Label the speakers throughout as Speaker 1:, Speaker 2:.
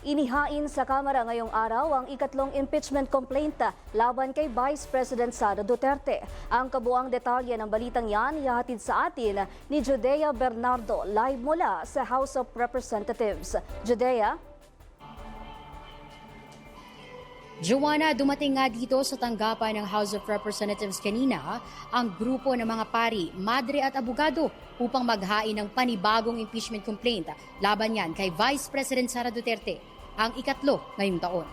Speaker 1: Inihain sa Kamara ngayong araw ang ikatlong impeachment complaint laban kay Vice President Sara Duterte. Ang kabuang detalye ng balitang yan ihahatid sa atin ni Judea Bernardo live mula sa House of Representatives. Judea?
Speaker 2: Joanna, dumating nga dito sa tanggapan ng House of Representatives kanina ang grupo ng mga pari, madre at abogado upang maghain ng panibagong impeachment complaint laban yan kay Vice President Sara Duterte, ang ikatlo ngayong taon.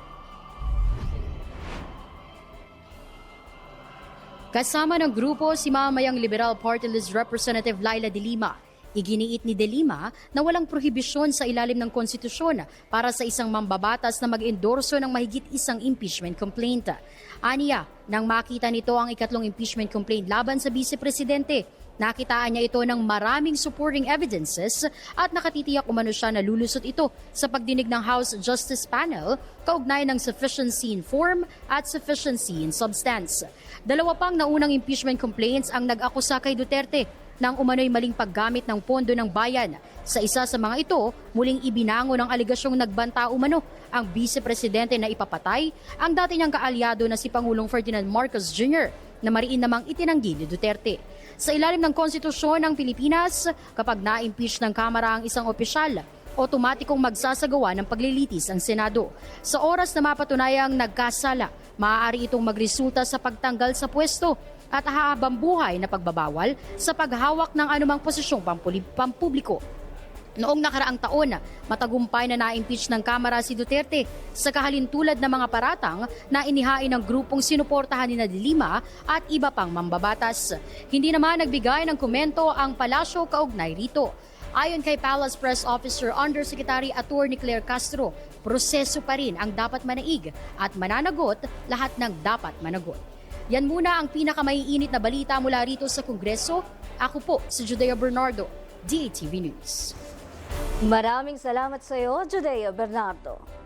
Speaker 2: Kasama ng grupo si Mamayang Liberal Party List Representative Laila De Lima. Iginiit ni De Lima na walang prohibisyon sa ilalim ng konstitusyon para sa isang mambabatas na mag-endorso ng mahigit isang impeachment complaint. Aniya, nang makita nito ang ikatlong impeachment complaint laban sa Vice-Presidente, nakitaan niya ito ng maraming supporting evidences at nakatitiyak umano siya na lulusot ito sa pagdinig ng House Justice Panel kaugnay ng sufficiency in form at sufficiency in substance. Dalawa pang naunang impeachment complaints ang nag-akusa kay Duterte ng umano'y maling paggamit ng pondo ng bayan. Sa isa sa mga ito, muling ibinango ng aligasyong nagbanta umano ang Vice-Presidente na ipapatay ang dati niyang kaalyado na si Pangulong Ferdinand Marcos Jr. na mariin namang itinanggi ni Duterte. Sa ilalim ng konstitusyon ng Pilipinas, kapag na-impeach ng Kamara ang isang opisyal, otomatikong magsasagawa ng paglilitis ang Senado. Sa oras na mapatunayang nagkasala, maaari itong magresulta sa pagtanggal sa pwesto at hahabang buhay na pagbabawal sa paghawak ng anumang posisyong pampubliko. Noong nakaraang taon, matagumpay na na-impeach ng Kamara si Duterte sa kahalintulad ng mga paratang na inihain ng grupong sinuportahan ni De Lima at iba pang mambabatas. Hindi naman nagbigay ng komento ang palasyo kaugnay rito. Ayon kay Palace Press Officer Undersecretary Atty. Claire Castro, proseso pa rin ang dapat manaig at mananagot lahat ng dapat managot. Yan muna ang pinakamaiinit na balita mula rito sa Kongreso. Ako po si Judea Bernardo, DATV News.
Speaker 1: Maraming salamat sa iyo, Judea Bernardo.